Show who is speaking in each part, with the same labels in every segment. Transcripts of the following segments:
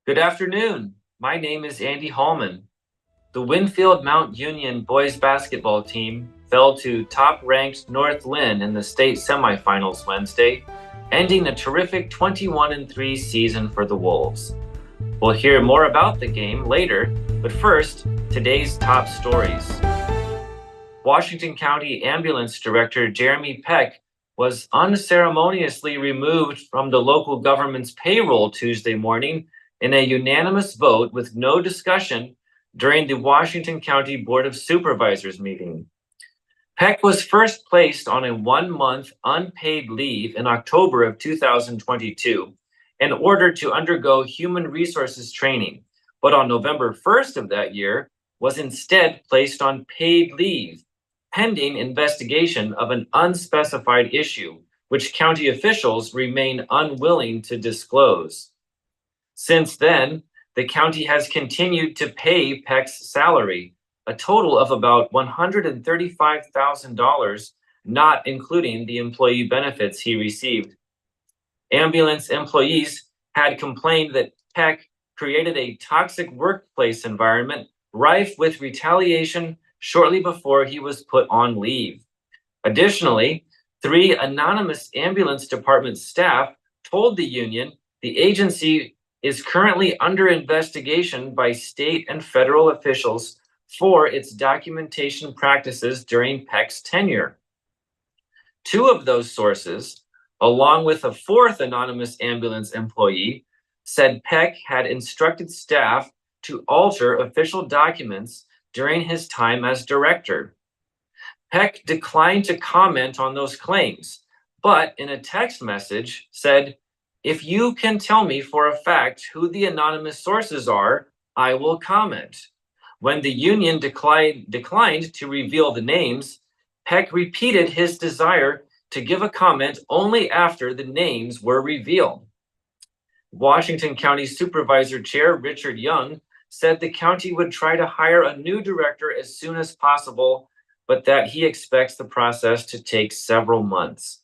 Speaker 1: Good afternoon. My name is Andy Hallman. The Winfield Mount Union boys basketball team fell to top-ranked North Lynn in the state semifinals Wednesday, ending a terrific 21-3 season for the Wolves. We'll hear more about the game later, but first, today's top stories. Washington County Ambulance Director Jeremy Peck was unceremoniously removed from the local government's payroll Tuesday morning in a unanimous vote with no discussion during the Washington County Board of Supervisors meeting. Peck was first placed on a 1-month unpaid leave in October of 2022 and ordered to undergo human resources training, but on November 1st of that year was instead placed on paid leave, pending investigation of an unspecified issue, which county officials remain unwilling to disclose. Since then, the county has continued to pay Peck's salary, a total of about $135,000, not including the employee benefits he received. Ambulance employees had complained that Peck created a toxic workplace environment rife with retaliation shortly before he was put on leave. Additionally, 3 anonymous ambulance department staff told the union the agency is currently under investigation by state and federal officials for its documentation practices during Peck's tenure. 2 of those sources, along with a 4th anonymous ambulance employee, said Peck had instructed staff to alter official documents during his time as director. Peck declined to comment on those claims, but in a text message said, "If you can tell me for a fact who the anonymous sources are, I will comment." When the union declined to reveal the names, Peck repeated his desire to give a comment only after the names were revealed. Washington County Supervisor Chair Richard Young said the county would try to hire a new director as soon as possible, but that he expects the process to take several months.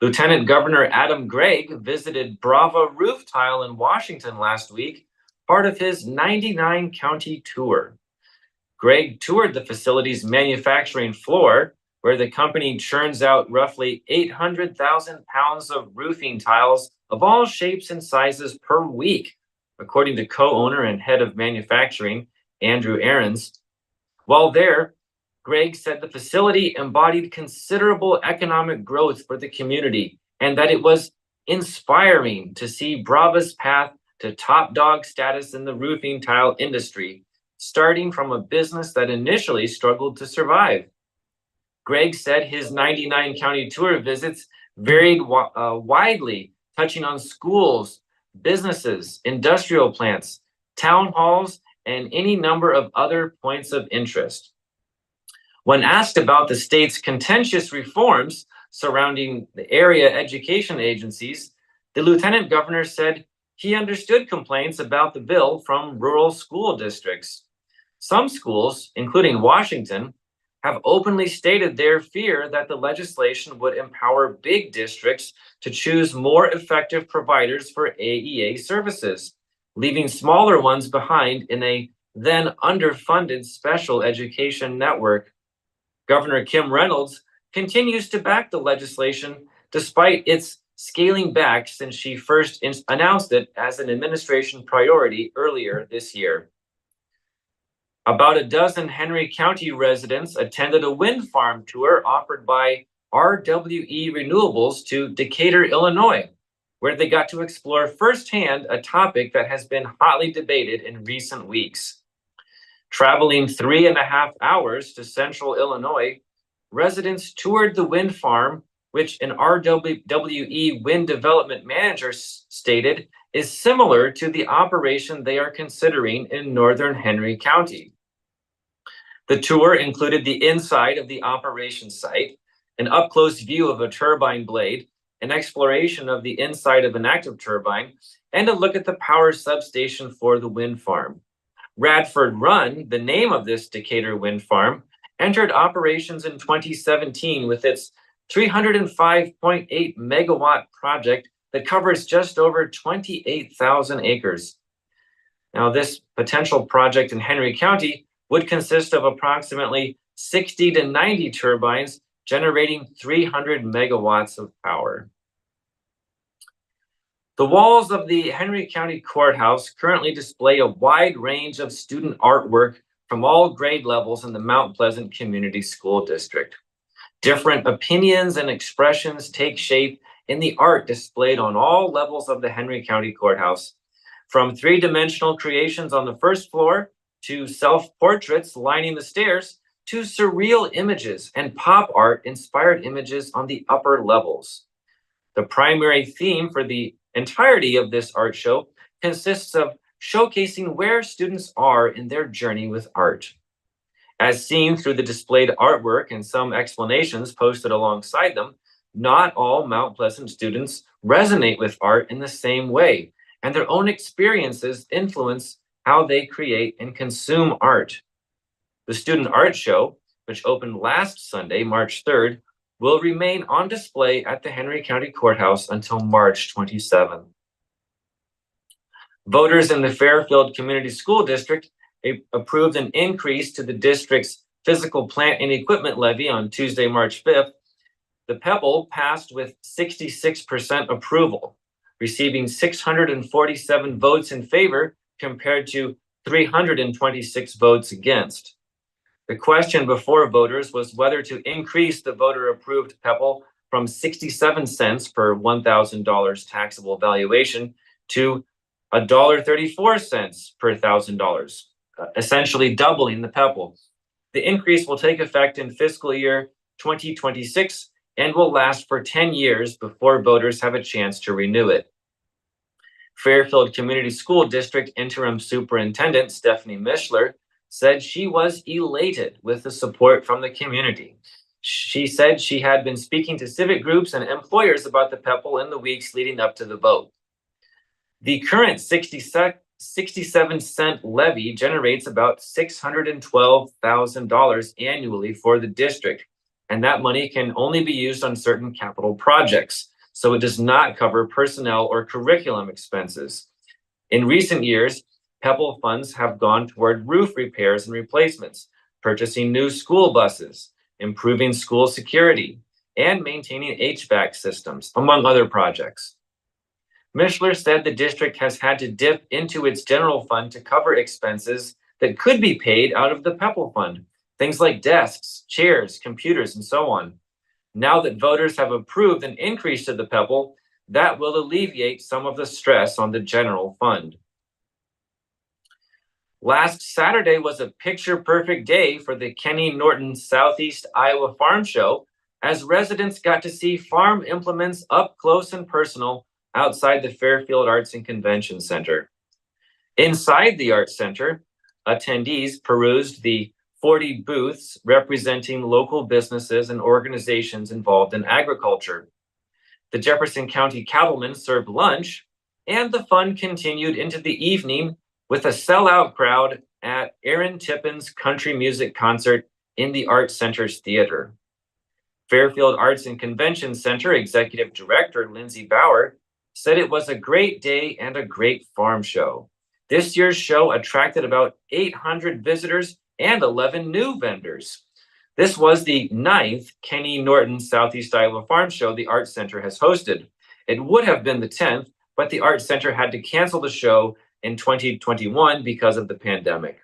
Speaker 1: Lieutenant Governor Adam Gregg visited Brava Roof Tile in Washington last week, part of his 99-county tour. Gregg toured the facility's manufacturing floor, where the company churns out roughly 800,000 pounds of roofing tiles of all shapes and sizes per week, according to co-owner and head of manufacturing, Andrew Ahrens. While there, Gregg said the facility embodied considerable economic growth for the community and that it was inspiring to see Brava's path to top dog status in the roofing tile industry, starting from a business that initially struggled to survive. Gregg said his 99-county tour visits varied widely, touching on schools, businesses, industrial plants, town halls, and any number of other points of interest. When asked about the state's contentious reforms surrounding the area education agencies, the lieutenant governor said he understood complaints about the bill from rural school districts. Some schools, including Washington, have openly stated their fear that the legislation would empower big districts to choose more effective providers for AEA services, leaving smaller ones behind in a then underfunded special education network. Governor Kim Reynolds continues to back the legislation despite its scaling back since she first announced it as an administration priority earlier this year. About a dozen Henry County residents attended a wind farm tour offered by RWE Renewables to Decatur, Illinois, where they got to explore firsthand a topic that has been hotly debated in recent weeks. Traveling 3.5 hours to central Illinois, residents toured the wind farm, which an RWE wind development manager stated is similar to the operation they are considering in northern Henry County. The tour included the inside of the operation site, an up-close view of a turbine blade, an exploration of the inside of an active turbine, and a look at the power substation for the wind farm. Radford Run, the name of this Decatur wind farm, entered operations in 2017 with its 305.8 megawatt project that covers just over 28,000 acres. Now, this potential project in Henry County would consist of approximately 60 to 90 turbines generating 300 megawatts of power. The walls of the Henry County Courthouse currently display a wide range of student artwork from all grade levels in the Mount Pleasant Community School District. Different opinions and expressions take shape in the art displayed on all levels of the Henry County Courthouse, from three-dimensional creations on the first floor to self-portraits lining the stairs to surreal images and pop art-inspired images on the upper levels. The primary theme for the entirety of this art show consists of showcasing where students are in their journey with art. As seen through the displayed artwork and some explanations posted alongside them, not all Mount Pleasant students resonate with art in the same way, and their own experiences influence how they create and consume art. The Student Art Show, which opened last Sunday, March 3rd, will remain on display at the Henry County Courthouse until March 27th. Voters in the Fairfield Community School District approved an increase to the district's physical plant and equipment levy on Tuesday, March 5th. The PEPL passed with 66% approval, receiving 647 votes in favor compared to 326 votes against. The question before voters was whether to increase the voter-approved PEPL from 67 cents per $1,000 taxable valuation to $1.34 per $1,000, essentially doubling the PEPL. The increase will take effect in fiscal year 2026 and will last for 10 years before voters have a chance to renew it. Fairfield Community School District Interim Superintendent Stephanie Mishler said she was elated with the support from the community. She said she had been speaking to civic groups and employers about the PEPL in the weeks leading up to the vote. The current 67-cent levy generates about $612,000 annually for the district, and that money can only be used on certain capital projects, so it does not cover personnel or curriculum expenses. In recent years, PEPL funds have gone toward roof repairs and replacements, purchasing new school buses, improving school security, and maintaining HVAC systems, among other projects. Mishler said the district has had to dip into its general fund to cover expenses that could be paid out of the PEPL fund, things like desks, chairs, computers, and so on. Now that voters have approved an increase to the PEPL, that will alleviate some of the stress on the general fund. Last Saturday was a picture-perfect day for the Kenny Norton Southeast Iowa Farm Show, as residents got to see farm implements up close and personal outside the Fairfield Arts and Convention Center. Inside the Arts Center, attendees perused the 40 booths representing local businesses and organizations involved in agriculture. The Jefferson County cattlemen served lunch, and the fun continued into the evening with a sellout crowd at Aaron Tippin's country music concert in the Arts Center's theater. Fairfield Arts and Convention Center Executive Director Lindsay Bauer said it was a great day and a great farm show. This year's show attracted about 800 visitors and 11 new vendors. This was the 9th Kenny Norton Southeast Iowa Farm Show the Arts Center has hosted. It would have been the 10th, but the Arts Center had to cancel the show in 2021 because of the pandemic.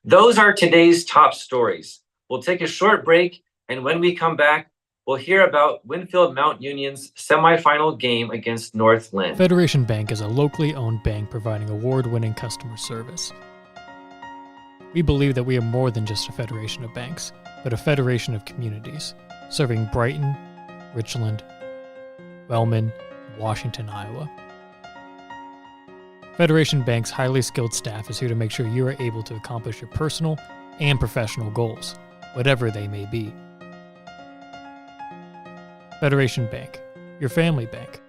Speaker 1: Those are today's top stories. We'll take a short break, and when we come back, we'll hear about Winfield Mount Union's semifinal game against North Lynn.
Speaker 2: Federation Bank is a locally owned bank providing award-winning customer service. We believe that we are more than just a federation of banks, but a federation of communities, serving Brighton, Richland, Wellman, and Washington, Iowa. Federation Bank's highly skilled staff is here to make sure you are able to accomplish your personal and professional goals, whatever they may be. Federation Bank, your family bank.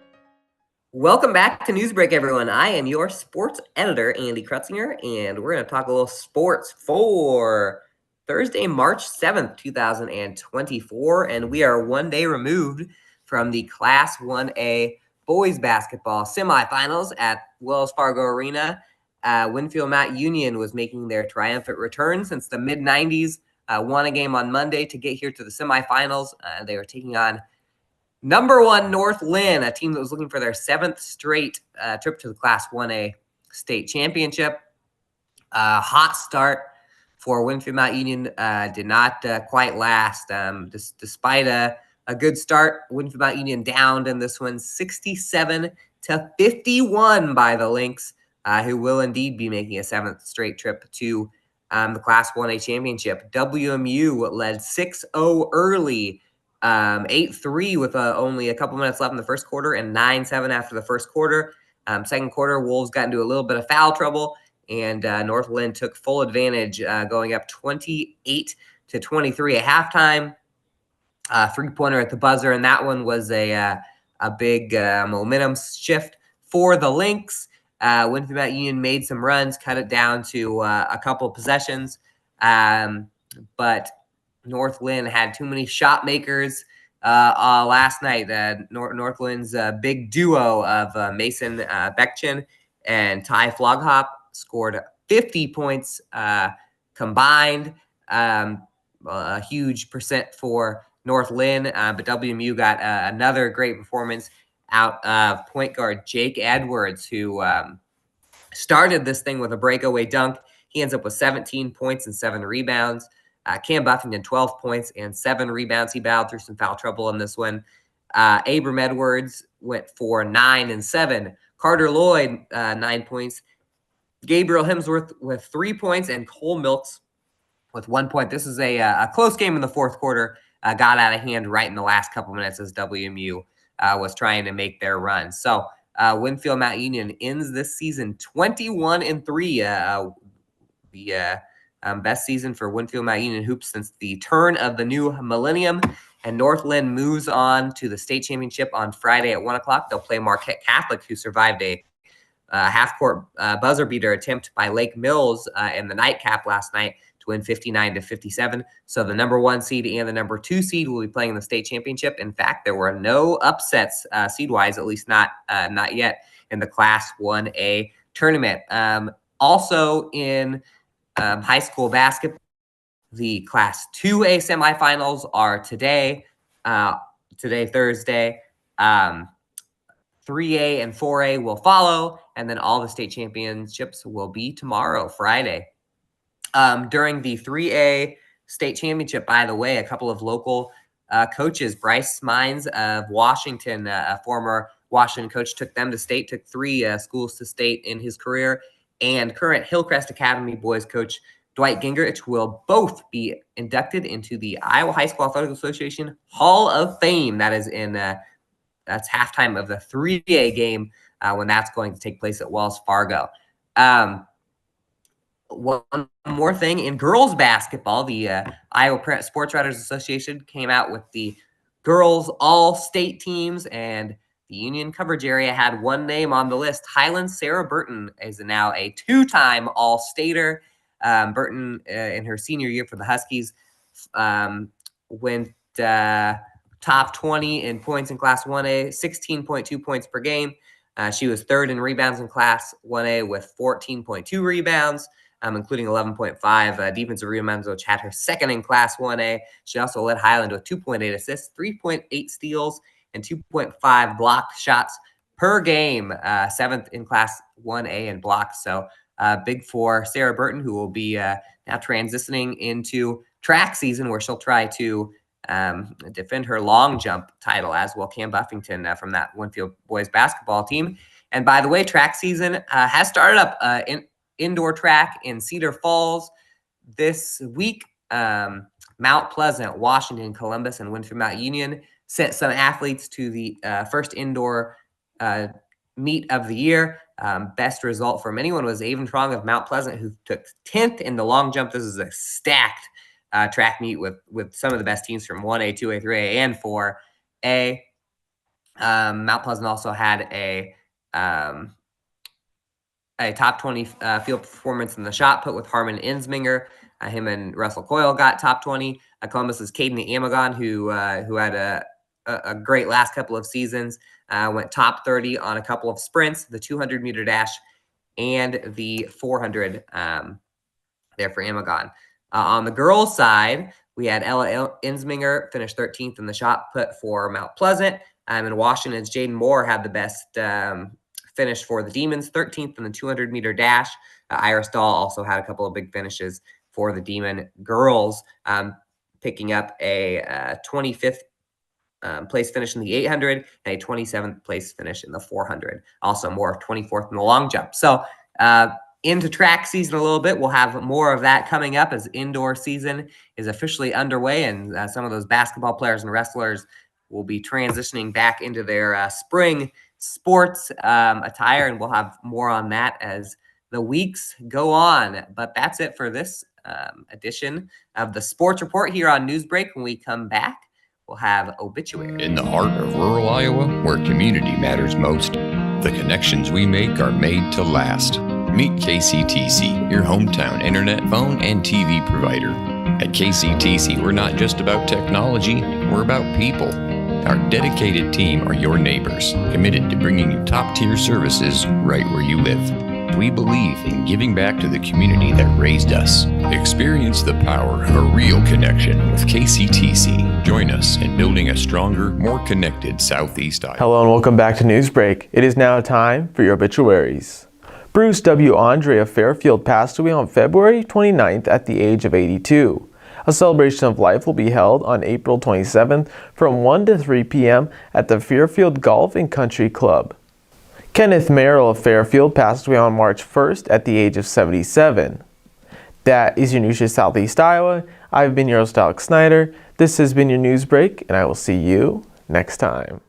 Speaker 3: Welcome back to Newsbreak, everyone. I am your sports editor, Andy Krutzinger, and we're going to talk a little sports for Thursday, March 7th, 2024, and we are one day removed from the Class 1A boys basketball semifinals at Wells Fargo Arena. Winfield Mount Union was making their triumphant return since the mid-90s. Won a game on Monday to get here to the semifinals. They were taking on number one North Lynn, a team that was looking for their 7th straight trip to the Class 1A state championship. Hot start for Winfield Mount Union, did not quite last. Despite a good start, Winfield Mount Union downed in this one 67-51 by the Lynx, who will indeed be making a 7th straight trip to the Class 1A championship. WMU led 6-0 early, 8-3 with only a couple minutes left in the first quarter and 9-7 after the first quarter. Second quarter, Wolves got into a little bit of foul trouble, and North Lynn took full advantage, going up 28-23 at halftime. Three-pointer at the buzzer, and that one was a big momentum shift for the Lynx. Winfield Mount Union made some runs, cut it down to a couple possessions, but North Lynn had too many shot makers last night. North Lynn's big duo of Mason Beckchin and Ty Floghop scored 50 points combined, a huge percent for North Lynn, but WMU got another great performance out of point guard Jake Edwards, who started this thing with a breakaway dunk. He ends up with 17 points and 7 rebounds. Cam Buffington, 12 points and 7 rebounds. He battled through some foul trouble in this one. Abram Edwards went for 9 and 7. Carter Lloyd, 9 points. Gabriel Hemsworth with 3 points, and Cole Milks with 1 point. This is a close game in the fourth quarter. Got out of hand right in the last couple minutes as WMU was trying to make their run. So Winfield Mount Union ends this season 21-3. The best season for Winfield Mount Union hoops since the turn of the new millennium. And North Lynn moves on to the state championship on Friday at 1 o'clock. They'll play Marquette Catholic, who survived a half-court buzzer beater attempt by Lake Mills in the nightcap last night to win 59-57. So the number 1 seed and the number 2 seed will be playing in the state championship. In fact, there were no upsets seed-wise, at least not yet, in the Class 1A tournament. Also in high school basketball, the Class 2A semifinals are today, Thursday. 3A and 4A will follow, and then all the state championships will be tomorrow, Friday. During the 3A state championship, by the way, a couple of local coaches, Bryce Mines of Washington, a former Washington coach, took them to state, took 3 schools to state in his career, and current Hillcrest Academy boys coach Dwight Gingrich will both be inducted into the Iowa High School Athletic Association Hall of Fame. That is in that's halftime of the 3A game when that's going to take place at Wells Fargo. One more thing in girls basketball, the Iowa Sports Writers Association came out with the girls all-state teams, and the Union coverage area had one name on the list. Highland Sarah Burton is now a 2-time all-stater. Burton, in her senior year for the Huskies, went top 20 in points in Class 1A, 16.2 points per game. She was 3rd in rebounds in Class 1A with 14.2 rebounds, including 11.5 defensive rebounds, which had her 2nd in Class 1A. She also led Highland with 2.8 assists, 3.8 steals, and 2.5 blocked shots per game, 7th in Class 1A in blocks. So big for Sarah Burton, who will be now transitioning into track season, where she'll try to defend her long jump title, as will Cam Buffington from that Winfield boys basketball team. And by the way, track season has started up in indoor track in Cedar Falls this week. Mount Pleasant, Washington, Columbus, and Winfield Mount Union sent some athletes to the first indoor meet of the year. Best result from anyone was Avon Trong of Mount Pleasant, who took 10th in the long jump. This is a stacked track meet with some of the best teams from 1A, 2A, 3A, and 4A. Mount Pleasant also had a top 20 field performance in the shot put with Harmon Insminger. Him and Russell Coyle got top 20. Columbus's Caden Amagon, who had a great last couple of seasons, went top 30 on a couple of sprints, the 200-meter dash and the 400 there for Amagon. On the girls' side, we had Ella Insminger finish 13th in the shot put for Mount Pleasant. And Washington's Jaden Moore had the best finish for the Demons, 13th in the 200-meter dash. Iris Dahl also had a couple of big finishes for the Demon girls, picking up a 25th place finish in the 800 and a 27th place finish in the 400. Also more 24th in the long jump. So into track season a little bit. We'll have more of that coming up as indoor season is officially underway, and some of those basketball players and wrestlers will be transitioning back into their spring sports attire, and we'll have more on that as the weeks go on. But that's it for this edition of the Sports Report here on Newsbreak. When we come back, we'll have obituary.
Speaker 4: In the heart of rural Iowa, where community matters most, the connections we make are made to last. Meet KCTC, your hometown internet, phone, and TV provider. At KCTC, we're not just about technology, we're about people. Our dedicated team are your neighbors, committed to bringing you top-tier services right where you live. We believe in giving back to the community that raised us. Experience the power of a real connection with KCTC. Join us in building a stronger, more connected Southeast Iowa.
Speaker 5: Hello and welcome back to Newsbreak. It is now time for your obituaries. Bruce W. Andre of Fairfield passed away on February 29th at the age of 82. A celebration of life will be held on April 27th from 1 to 3 p.m. at the Fairfield Golf and Country Club. Kenneth Merrill of Fairfield passed away on March 1st at the age of 77. That is your news for Southeast Iowa. I've been your host, Alex Snyder. This has been your News Break, and I will see you next time.